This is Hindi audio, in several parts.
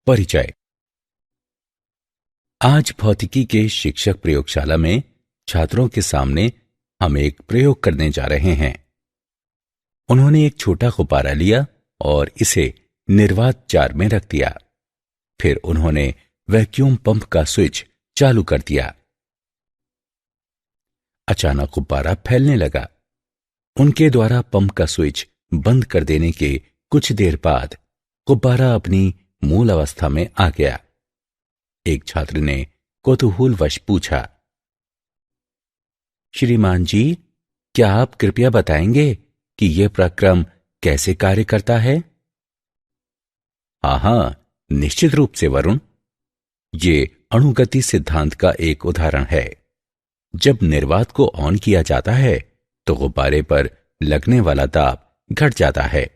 परिचय। आज भौतिकी के शिक्षक प्रयोगशाला में छात्रों के सामने हम एक प्रयोग करने जा रहे हैं। उन्होंने एक छोटा गुब्बारा लिया और इसे निर्वात जार में रख दिया। फिर उन्होंने वैक्यूम पंप का स्विच चालू कर दिया। अचानक गुब्बारा फैलने लगा। उनके द्वारा पंप का स्विच बंद कर देने के कुछ देर बाद गुब्बारा अपनी मूल अवस्था में आ गया। एक छात्र ने कौतूहलवश पूछा, श्रीमान जी, क्या आप कृपया बताएंगे कि यह प्रक्रम कैसे कार्य करता है? हाँ, निश्चित रूप से वरुण। ये अणुगति सिद्धांत का एक उदाहरण है। जब निर्वात को ऑन किया जाता है तो गुब्बारे पर लगने वाला दाब घट जाता है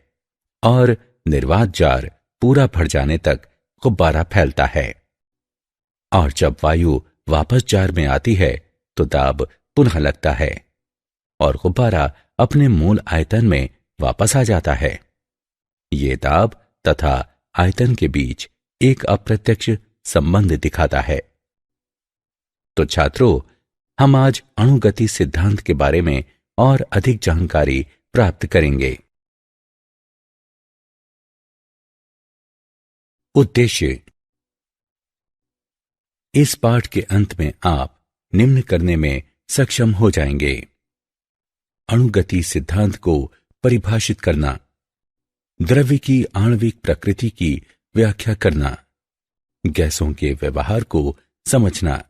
और निर्वात जार पूरा भर जाने तक गुब्बारा फैलता है। और जब वायु वापस जार में आती है तो दाब पुनः लगता है और गुब्बारा अपने मूल आयतन में वापस आ जाता है। ये दाब तथा आयतन के बीच एक अप्रत्यक्ष संबंध दिखाता है। तो छात्रों, हम आज अणुगति सिद्धांत के बारे में और अधिक जानकारी प्राप्त करेंगे। उद्देश्य। इस पाठ के अंत में आप निम्न करने में सक्षम हो जाएंगे। अणुगति सिद्धांत को परिभाषित करना, द्रव्य की आणविक प्रकृति की व्याख्या करना, गैसों के व्यवहार को समझना,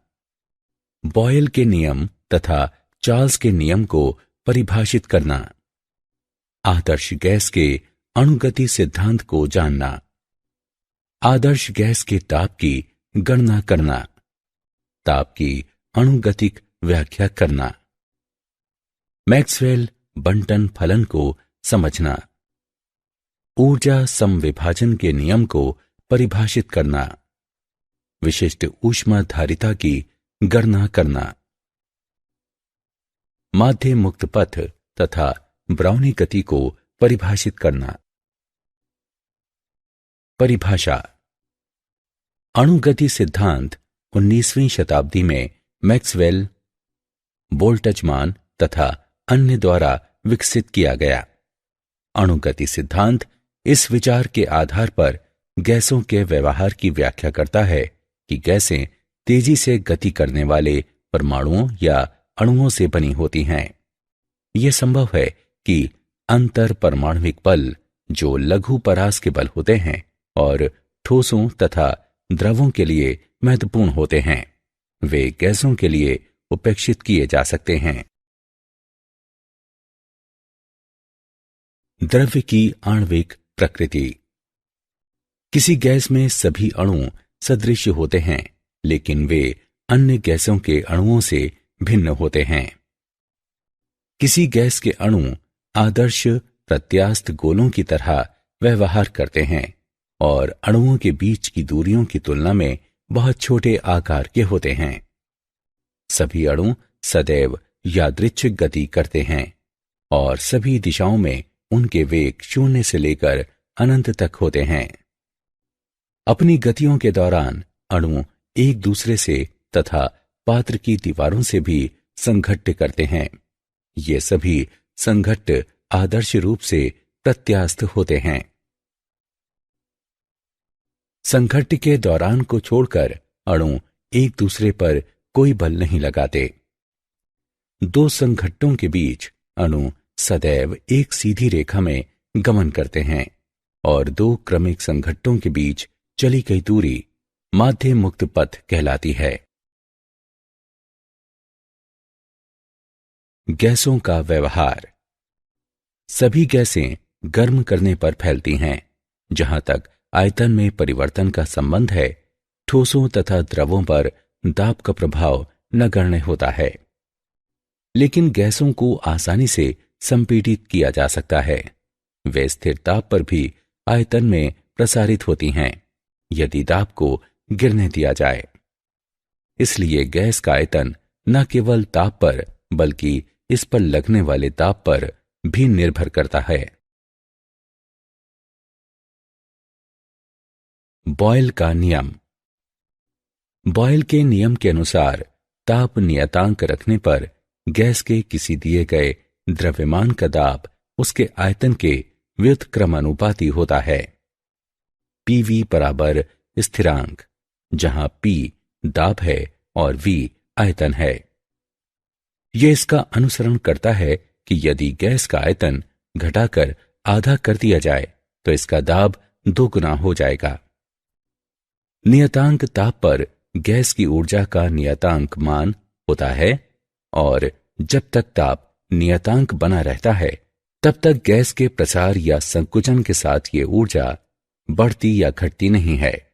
बॉयल के नियम तथा चार्ल्स के नियम को परिभाषित करना, आदर्श गैस के अणुगति सिद्धांत को जानना, आदर्श गैस के ताप की गणना करना, ताप की अणुगतिक व्याख्या करना, मैक्सवेल बंटन फलन को समझना, ऊर्जा समविभाजन के नियम को परिभाषित करना, विशिष्ट ऊष्माधारिता की गणना करना, माध्य मुक्त पथ तथा ब्राउनी गति को परिभाषित करना। परिभाषा। अणुगति सिद्धांत 19वीं शताब्दी में मैक्सवेल, बोल्ट्जमान तथा अन्य द्वारा विकसित किया गया। अणुगति सिद्धांत इस विचार के आधार पर गैसों के व्यवहार की व्याख्या करता है कि गैसें तेजी से गति करने वाले परमाणुओं या अणुओं से बनी होती हैं। यह संभव है कि अंतर परमाणुविक बल, जो लघु परास के बल होते हैं और ठोसों तथा द्रवों के लिए महत्वपूर्ण होते हैं, वे गैसों के लिए उपेक्षित किए जा सकते हैं। द्रव्य की आणविक प्रकृति। किसी गैस में सभी अणु सदृश होते हैं, लेकिन वे अन्य गैसों के अणुओं से भिन्न होते हैं। किसी गैस के अणु आदर्श प्रत्यास्थ गोलों की तरह व्यवहार करते हैं और अणुओं के बीच की दूरियों की तुलना में बहुत छोटे आकार के होते हैं। सभी अणु सदैव यादृच्छिक गति करते हैं और सभी दिशाओं में उनके वेग 0 से लेकर अनंत तक होते हैं। अपनी गतियों के दौरान अणु एक दूसरे से तथा पात्र की दीवारों से भी संघट्ट करते हैं। ये सभी संघट्ट आदर्श रूप से प्रत्यास्थ होते हैं। संघट्ट के दौरान को छोड़कर अणु एक दूसरे पर कोई बल नहीं लगाते। दो संघट्टों के बीच अणु सदैव एक सीधी रेखा में गमन करते हैं और दो क्रमिक संघट्टों के बीच चली गई दूरी माध्य मुक्त पथ कहलाती है। गैसों का व्यवहार। सभी गैसें गर्म करने पर फैलती हैं। जहां तक आयतन में परिवर्तन का संबंध है, ठोसों तथा द्रवों पर दाब का प्रभाव नगण्य होता है। लेकिन गैसों को आसानी से संपीड़ित किया जा सकता है। वे स्थिर ताप पर भी आयतन में प्रसारित होती हैं, यदि दाब को गिरने दिया जाए। इसलिए गैस का आयतन न केवल ताप पर बल्कि इस पर लगने वाले दाब पर भी निर्भर करता है। बॉयल का नियम। बॉयल के नियम के अनुसार ताप नियतांक रखने पर गैस के किसी दिए गए द्रव्यमान का दाब उसके आयतन के व्युत्क्रमानुपाती होता है। पीवी बराबर स्थिरांक, जहां पी दाब है और वी आयतन है। यह इसका अनुसरण करता है कि यदि गैस का आयतन घटाकर आधा कर दिया जाए तो इसका दाब 2 गुना हो जाएगा। नियतांक ताप पर गैस की ऊर्जा का नियतांक मान होता है और जब तक ताप नियतांक बना रहता है तब तक गैस के प्रसार या संकुचन के साथ ये ऊर्जा बढ़ती या घटती नहीं है।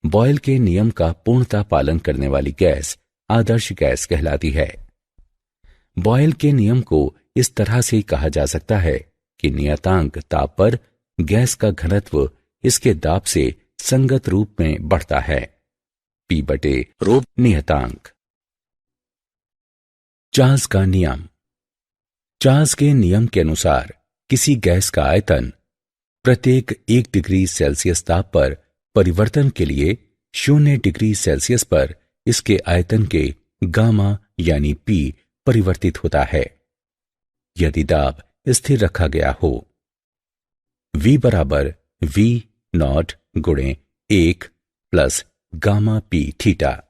बॉयल के नियम का पूर्णतः पालन करने वाली गैस आदर्श गैस कहलाती है। बॉयल के नियम को इस तरह से कहा जा सकता है कि नियतांक ताप पर गैस का घनत्व इसके दाब से संगत रूप में बढ़ता है। P बटे रो नियतांक। चार्ल्स का नियम। चार्ल्स के नियम के अनुसार किसी गैस का आयतन प्रत्येक 1 डिग्री सेल्सियस ताप पर परिवर्तन के लिए 0 डिग्री सेल्सियस पर इसके आयतन के गामा यानी P परिवर्तित होता है यदि दाब स्थिर रखा गया हो। V बराबर V नॉट गुणे 1 प्लस गामा P थीटा,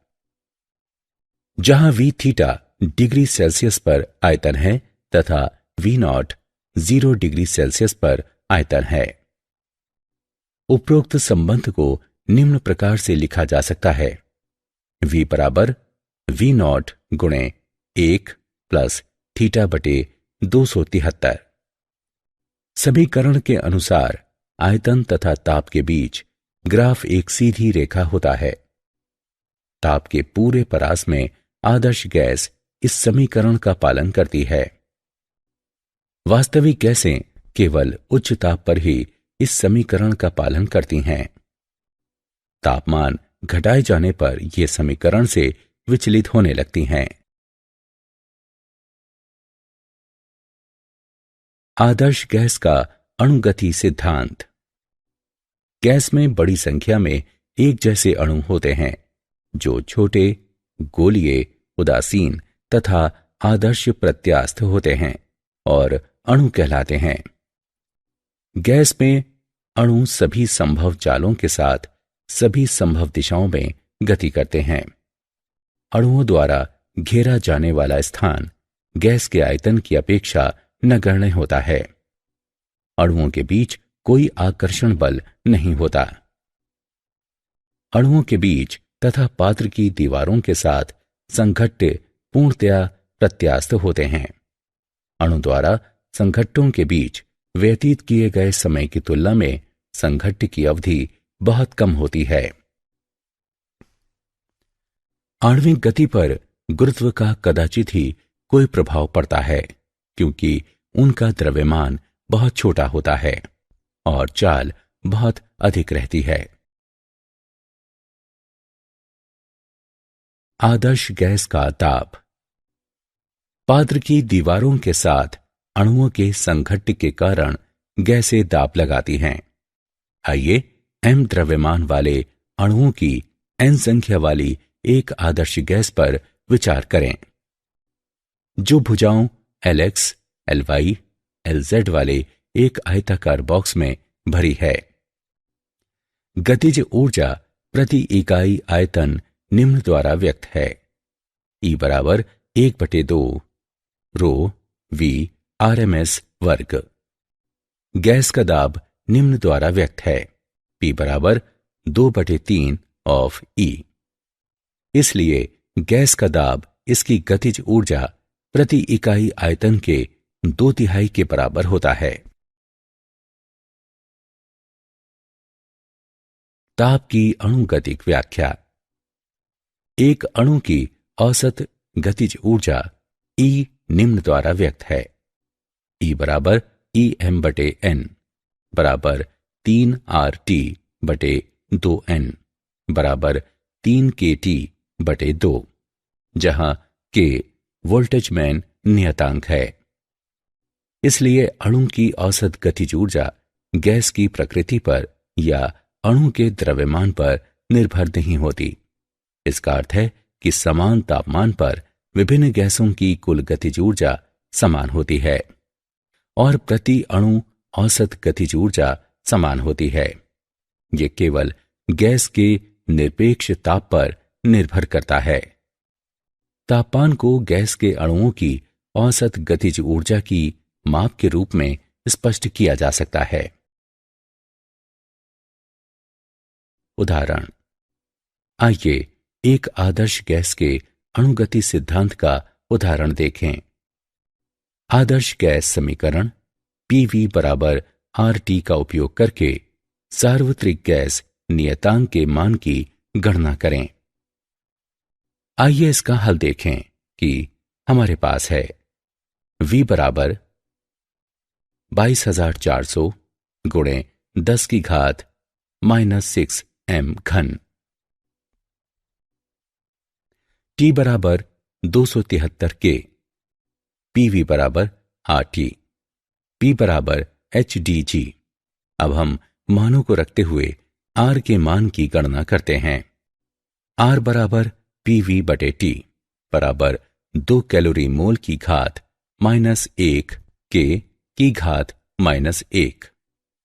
जहां V थीटा डिग्री सेल्सियस पर आयतन है तथा V नॉट 0 डिग्री सेल्सियस पर आयतन है। उपरोक्त संबंध को निम्न प्रकार से लिखा जा सकता है। V बराबर V नॉट गुणे 1 प्लस थीटा बटे 273। समीकरण के अनुसार आयतन तथा ताप के बीच ग्राफ एक सीधी रेखा होता है। ताप के पूरे परास में आदर्श गैस इस समीकरण का पालन करती है। वास्तविक गैसें केवल उच्च ताप पर ही इस समीकरण का पालन करती हैं। तापमान घटाए जाने पर ये समीकरण से विचलित होने लगती हैं। आदर्श गैस का अणुगति सिद्धांत। गैस में बड़ी संख्या में एक जैसे अणु होते हैं जो छोटे, गोलीय, उदासीन तथा आदर्श प्रत्यास्थ होते हैं और अणु कहलाते हैं। गैस में अणु सभी संभव चालों के साथ सभी संभव दिशाओं में गति करते हैं। अणुओं द्वारा घेरा जाने वाला स्थान गैस के आयतन की अपेक्षा नगण्य होता है। अणुओं के बीच कोई आकर्षण बल नहीं होता। अणुओं के बीच तथा पात्र की दीवारों के साथ संघट्ट पूर्णतया प्रत्यास्थ होते हैं। अणु द्वारा संघट्टों के बीच व्यतीत किए गए समय की तुलना में संघट्ट की अवधि बहुत कम होती है। आणविक गति पर गुरुत्व का कदाचित ही कोई प्रभाव पड़ता है क्योंकि उनका द्रव्यमान बहुत छोटा होता है और चाल बहुत अधिक रहती है। आदर्श गैस का ताप। पात्र की दीवारों के साथ अणुओं के संघट्ट के कारण गैसें दाब लगाती हैं। आइए m द्रव्यमान वाले अणुओं की n संख्या वाली एक आदर्श गैस पर विचार करें जो भुजाओं Lx, Ly, Lz वाले एक आयताकार बॉक्स में भरी है। गतिज ऊर्जा प्रति इकाई आयतन निम्न द्वारा व्यक्त है। E बराबर 1/2 रो V RMS वर्ग। गैस का दाब निम्न द्वारा व्यक्त है। P बराबर 2/3 ऑफ E। इसलिए गैस का दाब इसकी गतिज ऊर्जा प्रति इकाई आयतन के 2/3 के बराबर होता है। ताप की अणुगतिक व्याख्या। एक अणु की औसत गतिज ऊर्जा E निम्न द्वारा व्यक्त है। E बराबर EM/n बराबर 3RT/2n बराबर 3kT/2, जहां K वोल्टेजमैन नियतांक है। इसलिए अणु की औसत गतिज ऊर्जा गैस की प्रकृति पर या अणु के द्रव्यमान पर निर्भर नहीं होती। इसका अर्थ है कि समान तापमान पर विभिन्न गैसों की कुल गतिज ऊर्जा समान होती है और प्रति अणु औसत गतिज ऊर्जा समान होती है। यह केवल गैस के निरपेक्ष ताप पर निर्भर करता है। तापमान को गैस के अणुओं की औसत गतिज ऊर्जा की माप के रूप में स्पष्ट किया जा सकता है। उदाहरण, आइए एक आदर्श गैस के अणुगति सिद्धांत का उदाहरण देखें। आदर्श गैस समीकरण PV बराबर RT का उपयोग करके सार्वत्रिक गैस नियतांक के मान की गणना करें। आइए इसका हल देखें कि हमारे पास है V बराबर 22,400 गुणे 10 की घात -6 m घन, T बराबर 273 K, PV बराबर RT, P बराबर HDG। अब हम मानों को रखते हुए R के मान की गणना करते हैं। R बराबर PV बटे T बराबर 2 कैलोरी मोल की घात -1 K की घात -1,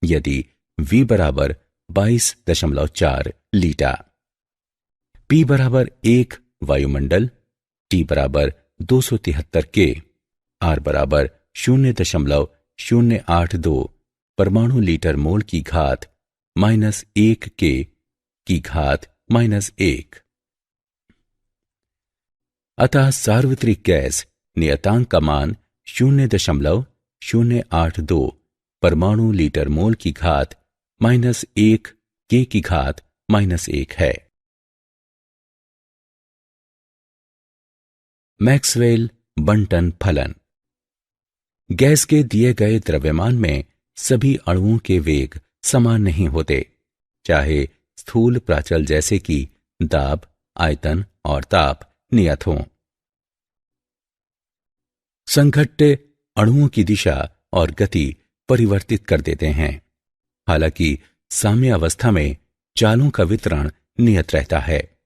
यदि V बराबर 22.4 लीटर। P बराबर 1 वायुमंडल, T बराबर 273 K, R बराबर 0.082 परमाणु लीटर मोल की घात -1 K की घात -1। अतः सार्वत्रिक गैस नियतांक का मान 0.082 परमाणु लीटर मोल की घात -1 K की घात -1 है। मैक्सवेल बंटन फलन। गैस के दिए गए द्रव्यमान में सभी अणुओं के वेग समान नहीं होते, चाहे स्थूल प्राचल जैसे कि दाब, आयतन और ताप नियत हों। संघट्ट अणुओं की दिशा और गति परिवर्तित कर देते हैं, हालांकि साम्य अवस्था में चालों का वितरण नियत रहता है।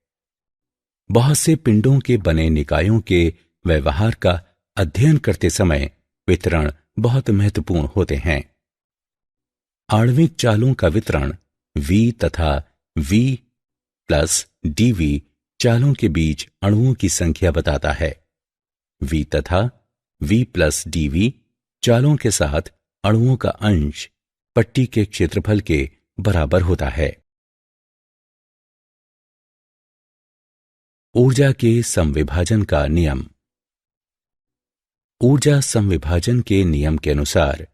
बहुत से पिंडों के बने निकायों के व्यवहार का अध्ययन करते समय वितरण बहुत महत्वपूर्ण होते हैं। आणविक चालों का वितरण V तथा V प्लस dV चालों के बीच अणुओं की संख्या बताता है। V तथा V प्लस dV चालों के साथ अणुओं का अंश पट्टी के क्षेत्रफल के बराबर होता है। ऊर्जा के समविभाजन का नियम। ऊर्जा समविभाजन के नियम के अनुसार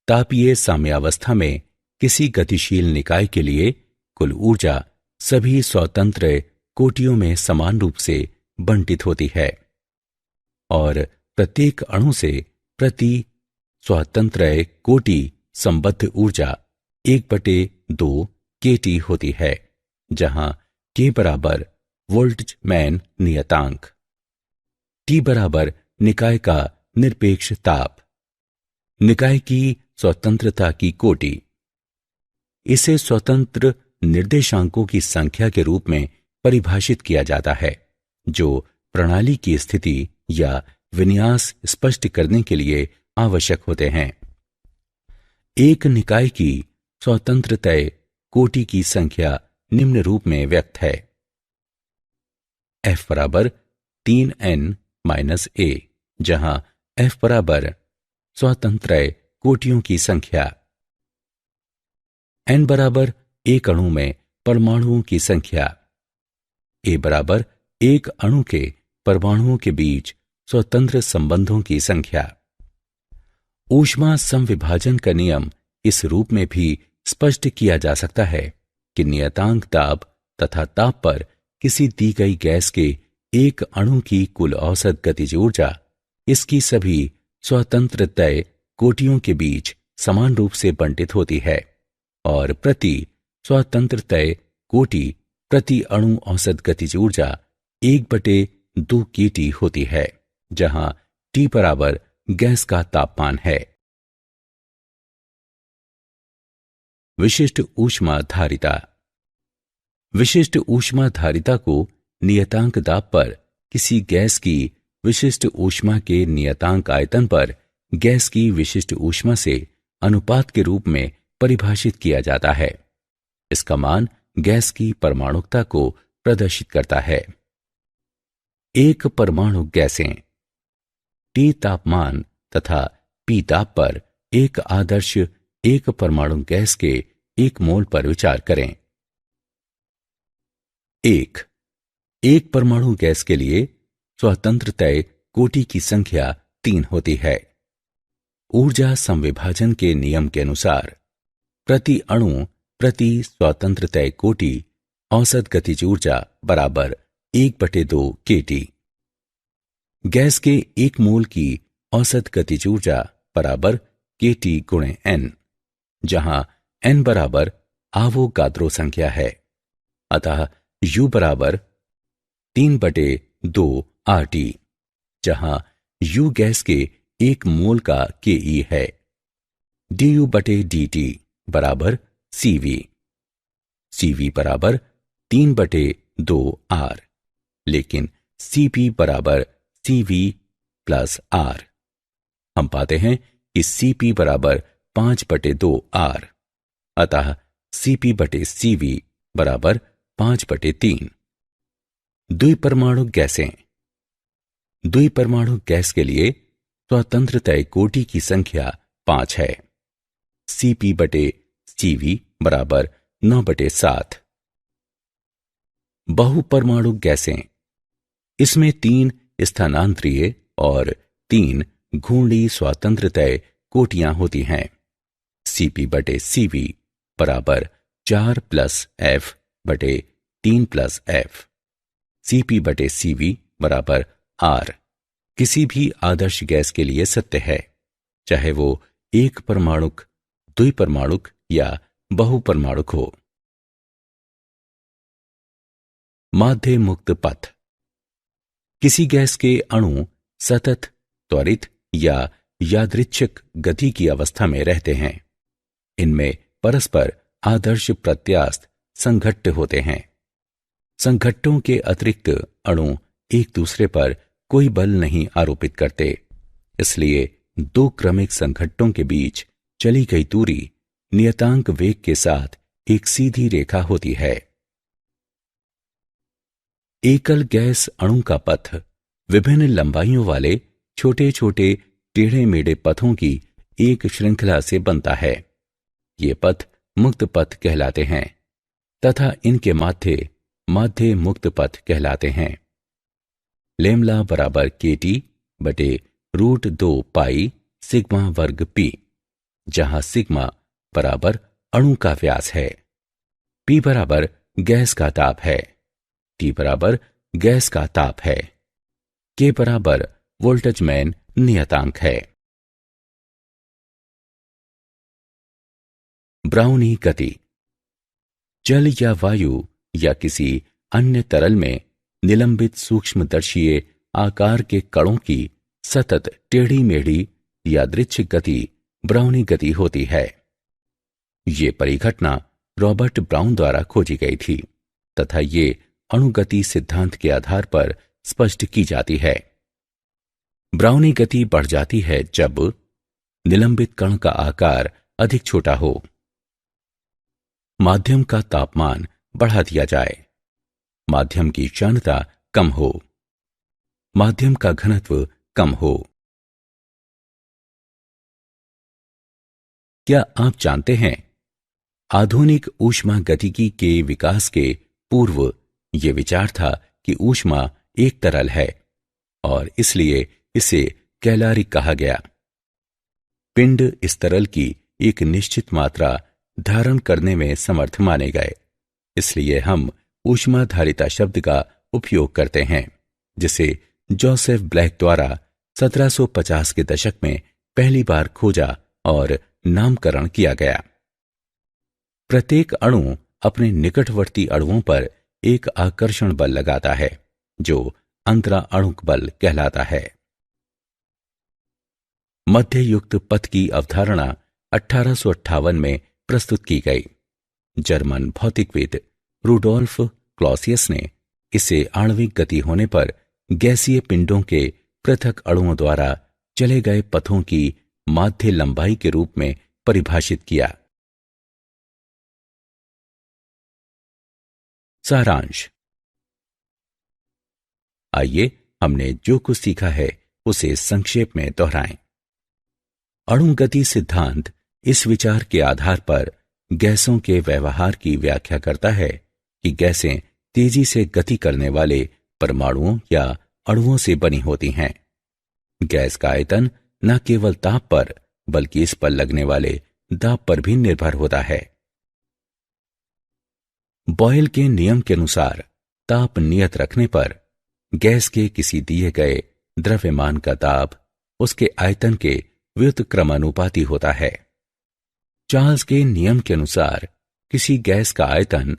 तापीय साम्यावस्था में किसी गतिशील निकाय के लिए कुल ऊर्जा सभी स्वतंत्र कोटियों में समान रूप से बंटित होती है और प्रत्येक अणु से प्रति स्वतंत्र कोटि संबद्ध ऊर्जा 1/2 kT होती है, जहां K बराबर वोल्टजमैन नियतांक, T बराबर निकाय का निरपेक्ष ताप, निकाय की स्वतंत्रता की कोटि। इसे स्वतंत्र निर्देशांकों की संख्या के रूप में परिभाषित किया जाता है, जो प्रणाली की स्थिति या विन्यास स्पष्ट करने के लिए आवश्यक होते हैं। एक निकाय की स्वतंत्रता कोटि की संख्या निम्न रूप में व्यक्त है। F बराबर 3n-a, जहां F बराबर स्वतंत्र कोटियों की संख्या, n बराबर एक अणु में परमाणुओं की संख्या, a बराबर एक अणु के परमाणुओं के बीच स्वतंत्र संबंधों की संख्या। ऊष्मा समविभाजन का नियम इस रूप में भी स्पष्ट किया जा सकता है कि नियतांक दाब तथा ताप पर किसी दी गई गैस के एक अणु की कुल औसत गतिज ऊर्जा इसकी सभी स्वतंत्र तय कोटियों के बीच समान रूप से बंटित होती है और प्रति स्वतंत्र तय कोटि प्रति अणु औसत गतिज ऊर्जा 1/2 kT होती है, जहां T बराबर गैस का तापमान है। विशिष्ट ऊष्मा धारिता। विशिष्ट ऊष्माधारिता को नियतांक दाब पर किसी गैस की विशिष्ट ऊष्मा के नियतांक आयतन पर गैस की विशिष्ट ऊष्मा से अनुपात के रूप में परिभाषित किया जाता है। इसका मान गैस की परमाणुकता को प्रदर्शित करता है। एक परमाणु गैसें T तापमान तथा P ताप पर एक आदर्श एक परमाणु गैस के 1 मोल पर विचार करें। एक परमाणु गैस के लिए स्वतंत्रतय कोटि की संख्या 3 होती है। ऊर्जा संविभाजन के नियम के अनुसार प्रति अणु प्रति स्वतंत्रतय कोटि औसत गतिज ऊर्जा बराबर 1/2 kT। गैस के 1 मोल की औसत गतिज ऊर्जा बराबर kT गुणे n, जहां n बराबर आवोगाद्रो संख्या है। अतः U बराबर 3/2 RT, जहां U गैस के 1 मोल का Ke है। du/dt बराबर CV, CV बराबर 3/2 R, लेकिन Cp बराबर CV प्लस R। हम पाते हैं कि Cp बराबर 5/2 R, अतः Cp/CV बराबर 5/3। द्विपरमाणु गैसें द्विपरमाणु गैस के लिए स्वतंत्रतय कोटि की संख्या 5 है। Cp/CV बराबर 9/7। बहुपरमाणु गैसें, इसमें 3 स्थानांतरीय और 3 घूर्णी स्वतंत्रतय कोटियां होती हैं। Cp/CV बराबर 4 + F बटे 3 + F। Cp/CV बराबर R किसी भी आदर्श गैस के लिए सत्य है, चाहे वो एक परमाणुक, द्विपरमाणुक या बहुपरमाणुक हो। माध्य मुक्त पथ। किसी गैस के अणु सतत, त्वरित या यादृच्छिक गति की अवस्था में रहते हैं। इनमें परस्पर आदर्श प्रत्यास्थ संघट्ट होते हैं। संघट्टों के अतिरिक्त अणु एक दूसरे पर कोई बल नहीं आरोपित करते, इसलिए 2 क्रमिक संघट्टों के बीच चली गई दूरी नियतांक वेग के साथ एक सीधी रेखा होती है। एकल गैस अणु का पथ विभिन्न लंबाइयों वाले छोटे छोटे टेढ़े मेढ़े पथों की एक श्रृंखला से बनता है। ये पथ मुक्त पथ कहलाते हैं तथा इनके माध्य मुक्त पथ कहलाते हैं। लेमला बराबर kT/√2 पाई सिग्मा वर्ग p, जहां सिग्मा बराबर अणु का व्यास है, p बराबर गैस का ताप है, T बराबर गैस का ताप है, K बराबर वोल्टेजमैन नियतांक है। ब्राउनी गति। जल या वायु या किसी अन्य तरल में निलंबित सूक्ष्मदर्शीय आकार के कणों की सतत टेढ़ी मेढ़ी यादृच्छिक गति ब्राउनी गति होती है। ये परिघटना रॉबर्ट ब्राउन द्वारा खोजी गई थी तथा ये अणुगति सिद्धांत के आधार पर स्पष्ट की जाती है। ब्राउनी गति बढ़ जाती है जब निलंबित कण का आकार अधिक छोटा हो, माध्यम का तापमान बढ़ा दिया जाए, माध्यम की क्षणता कम हो, माध्यम का घनत्व कम हो। क्या आप जानते हैं, आधुनिक ऊष्मागतिकी के विकास के पूर्व यह विचार था कि ऊष्मा एक तरल है और इसलिए इसे कैलारिक कहा गया। पिंड इस तरल की एक निश्चित मात्रा धारण करने में समर्थ माने गए, इसलिए हम ऊष्माधारिता शब्द का उपयोग करते हैं, जिसे जोसेफ ब्लैक द्वारा 1750 के दशक में पहली बार खोजा और नामकरण किया गया। प्रत्येक अणु अपने निकटवर्ती अणुओं पर एक आकर्षण बल लगाता है जो अंतरा अणुक बल कहलाता है। मध्ययुक्त पथ की अवधारणा 1858 में प्रस्तुत की गई। जर्मन भौतिकविद रुडोल्फ क्लॉसियस ने इसे आणविक गति होने पर गैसीय पिंडों के पृथक अणुओं द्वारा चले गए पथों की माध्य लंबाई के रूप में परिभाषित किया। सारांश। आइए हमने जो कुछ सीखा है उसे संक्षेप में दोहराएं। अणुगति सिद्धांत इस विचार के आधार पर गैसों के व्यवहार की व्याख्या करता है कि गैसें तेजी से गति करने वाले परमाणुओं या अणुओं से बनी होती हैं। गैस का आयतन न केवल ताप पर बल्कि इस पर लगने वाले दाब पर भी निर्भर होता है। बॉयल के नियम के अनुसार ताप नियत रखने पर गैस के किसी दिए गए द्रव्यमान का दाब उसके आयतन के व्युत्क्रमानुपाती होता है। चार्ल्स के नियम के अनुसार किसी गैस का आयतन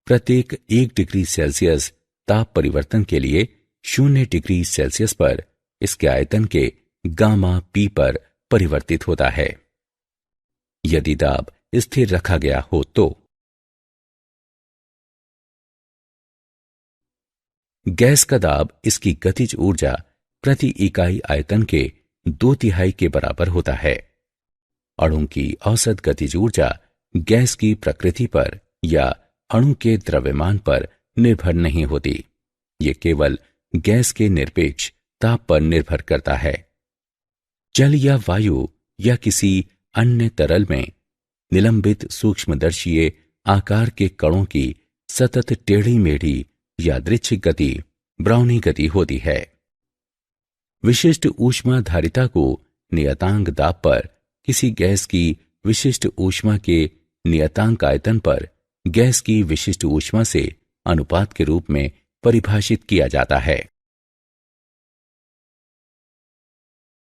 प्रत्येक 1 डिग्री सेल्सियस ताप परिवर्तन के लिए 0 डिग्री सेल्सियस पर इसके आयतन के गामा पी पर परिवर्तित होता है। यदि दाब स्थिर रखा गया हो तो गैस का दाब इसकी गतिज ऊर्जा प्रति इकाई आयतन के 2/3 के बराबर होता है। अणु की औसत गतिज ऊर्जा गैस की प्रकृति पर या अणु के द्रव्यमान पर निर्भर नहीं होती। ये केवल गैस के निरपेक्ष ताप पर निर्भर करता है। जल या वायु या किसी अन्य तरल में निलंबित सूक्ष्मदर्शीय आकार के कणों की सतत टेढ़ी मेढ़ी यादृच्छिक गति ब्राउनी गति होती है। विशिष्ट ऊष्माधारिता को नियतांक दाब पर किसी गैस की विशिष्ट ऊष्मा के नियतांक आयतन पर गैस की विशिष्ट ऊष्मा से अनुपात के रूप में परिभाषित किया जाता है।